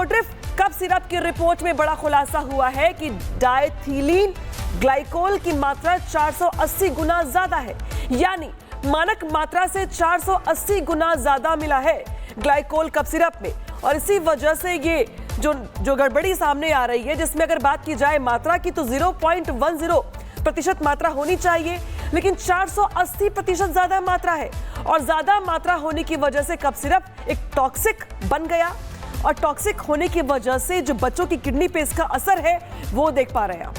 वोड्रिफ cough syrup की report में बड़ा खुलासा हुआ है कि डायथीलीन ग्लाइकोल की मात्रा 480 गुना ज्यादा है, यानी मानक मात्रा से 480 गुना ज्यादा मिला है ग्लाइकोल कफ सिरप में। और इसी वजह से ये जो गड़बड़ी सामने आ रही है, जिसमें अगर बात की जाए मात्रा की तो 0.10% मात्रा होनी चाहिए, लेकिन 480% ज्यादा मात्रा है। और ज्यादा मात्रा होने की वजह से कफ सिरप एक टॉक्सिक बन गया, और टॉक्सिक होने की वजह से जो बच्चों की किडनी पे इसका असर है वो देख पा रहे हैं आप।